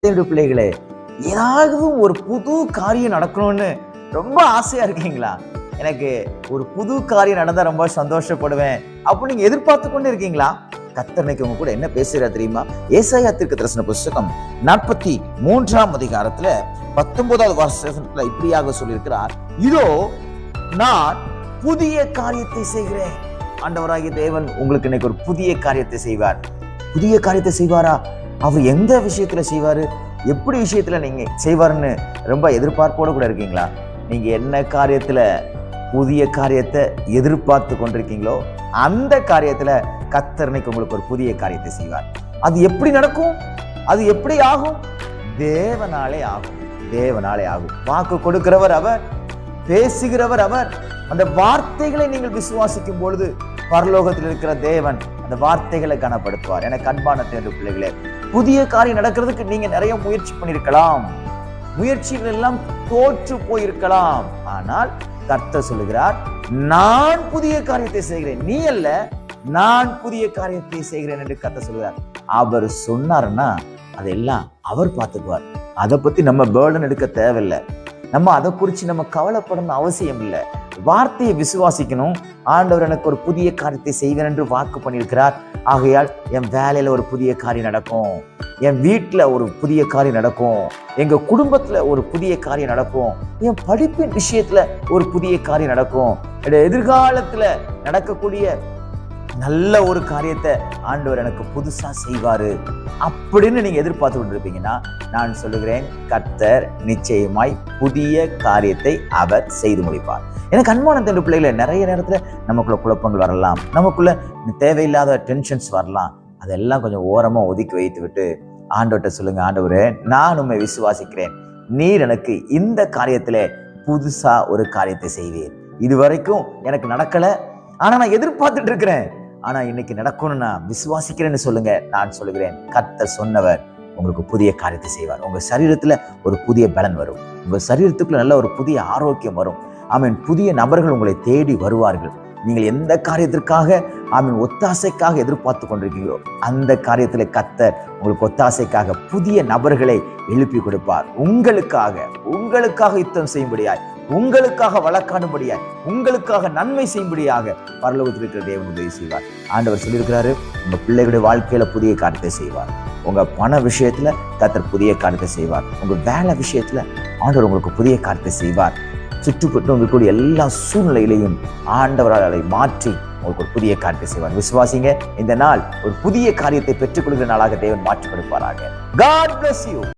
தேவனுடைய பிள்ளைகளே, ஏதாவது ஒரு புது காரியம் நடக்கணும்னு ரொம்ப ஆசையா இருக்கீங்களா? எனக்கு ஒரு புது காரியம் நடந்தா ரொம்ப சந்தோஷப்படுவேன் அப்ப நீங்க எதிர்பார்த்து கொண்டு இருக்கீங்களா? கர்த்தர் இன்னைக்கு உங்க கூட என்ன பேசுறாரு தெரியுமா? ஏசாயா தீர்க்கதரிசன புத்தகம் 43ஆம் அதிகாரத்துல 19வது வசனத்துல இப்படியாக சொல்லியிருக்கிறார், இதோ நான் புதிய காரியத்தை செய்கிறேன். ஆண்டவராகிய தேவன் உங்களுக்கு இன்னைக்கு ஒரு புதிய காரியத்தை செய்வார். புதிய காரியத்தை செய்வாரா? அவர் எந்த விஷயத்துல செய்வாரு, எப்படி விஷயத்துல நீங்க செய்வாருன்னு ரொம்ப எதிர்பார்ப்போட கூட இருக்கீங்களா? நீங்க என்ன காரியத்துல புதிய காரியத்தை எதிர்பார்த்து கொண்டிருக்கீங்களோ அந்த காரியத்துல கர்த்தர் இன்னைக்கு உங்களுக்கு ஒரு புதிய காரியத்தை செய்வார். அது எப்படி நடக்கும்? அது எப்படி ஆகும்? தேவனாலே ஆகும். தேவனாலே ஆகும். வாக்கு கொடுக்கிறவர் அவர், பேசுகிறவர் அவர். அந்த வார்த்தைகளை நீங்கள் விசுவாசிக்கும் பொழுது பரலோகத்தில் இருக்கிற தேவன் அந்த வார்த்தைகளை கனப்படுத்துவார். எனக்கு அன்பான தேவனுடைய பிள்ளைகளே, புதிய காரியம் நடக்கிறதுக்கு நீங்க நிறைய முயற்சி பண்ணிருக்கலாம், முயற்சிகள் எல்லாம் தோற்று போயிருக்கலாம். ஆனால் கர்த்தர் சொல்லுகிறார், நான் புதிய காரியத்தை செய்கிறேன், நீ அல்ல, நான் புதிய காரியத்தை செய்கிறேன் என்று கர்த்தர் சொல்லுகிறார். அவர் சொன்னார்னா அதெல்லாம் அவர் பார்த்துக்குவார். அதை பத்தி நம்ம பேர்டன் எடுக்க தேவையில்லை. நம்ம அதை குறித்து நம்ம கவலைப்படணும் அவசியம் இல்லை. வார்த்தையை விசுவாசிக்கணும். ஆண்டவர் எனக்கு ஒரு புதிய காரியத்தை செய்வேன் என்று வாக்கு பண்ணியிருக்கிறார். ஆகையால் என் வேலையில ஒரு புதிய காரியம் நடக்கும், என் வீட்டுல ஒரு புதிய காரியம் நடக்கும், எங்க குடும்பத்துல ஒரு புதிய காரியம் நடக்கும், என் படிப்பின் விஷயத்துல ஒரு புதிய காரியம் நடக்கும், எதிர்காலத்துல நடக்கக்கூடிய நல்ல ஒரு காரியத்தை ஆண்டவர் எனக்கு புதுசா செய்வாரு அப்படின்னு நீங்க எதிர்பார்த்து கொண்டிருப்பீங்கன்னா நான் சொல்லுகிறேன், கர்த்தர் நிச்சயமாய் புதிய காரியத்தை அவர் செய்து முடிப்பார். எனக்கு அன்பான தேவனுடைய பிள்ளைகளை, நிறைய நேரத்துல நமக்குள்ள குழப்பங்கள் வரலாம், நமக்குள்ள தேவையில்லாத டென்ஷன்ஸ் வரலாம். அதெல்லாம் கொஞ்சம் ஓரமா ஒதுக்கி வைத்து விட்டு ஆண்டவர்கிட்ட சொல்லுங்க, ஆண்டவரே நான் உம்மை விசுவாசிக்கிறேன், நீர் எனக்கு இந்த காரியத்துல புதுசா ஒரு காரியத்தை செய்வீர். இது வரைக்கும் எனக்கு நடக்கல, ஆனா நான் எதிர்பார்த்துட்டு இருக்கிறேன், ஆனா இன்னைக்கு நடக்கணும்னு நான் விசுவாசிக்கிறேன்னு சொல்லுங்க. நான் சொல்லுகிறேன், கர்த்தர் சொன்னவர் உங்களுக்கு புதிய காரியத்தை செய்வார். உங்க சரீரத்துல ஒரு புதிய பலன் வரும், உங்க சரீரத்துக்குள்ள நல்ல ஒரு புதிய ஆரோக்கியம் வரும். ஆமீன். புதிய நபர்கள் உங்களை தேடி வருவார்கள். நீங்கள் எந்த காரியத்திற்காக ஆமீன் ஒத்தாசைக்காக எதிர்பார்த்து கொண்டிருக்கீங்களோ அந்த காரியத்துல கர்த்தர் உங்களுக்கு ஒத்தாசைக்காக புதிய நபர்களை எழுப்பி கொடுப்பார். உங்களுக்காக யுத்தம் செய்யும்படியாய், உங்களுக்காக வழக்காடும்படியாய், உங்களுக்காக நன்மை செய்யும்படியாக பரலோகத்தில் இருக்கிற தேவன் உதவி செய்வார். ஆண்டவர் சொல்லியிருக்கிறாரு, உங்க பிள்ளைகளுடைய வாழ்க்கையில புதிய காரியத்தை செய்வார். உங்க பண விஷயத்துல கர்த்தர் புதிய காரியத்தை செய்வார். உங்க வேலை விஷயத்துல ஆண்டவர் உங்களுக்கு புதிய காரியத்தை செய்வார். சுற்றுப்பட்டு உங்களுக்கு எல்லா சூழ்நிலையிலையும் ஆண்டவரால் அதை மாற்றி உங்களுக்கு ஒரு புதிய காரியத்தை செய்வார். விசுவாசிங்க, இந்த நாள் ஒரு புதிய காரியத்தை பெற்றுக் கொள்கிற நாளாக தேவன் மாற்றி கொடுப்பாராக. God bless you.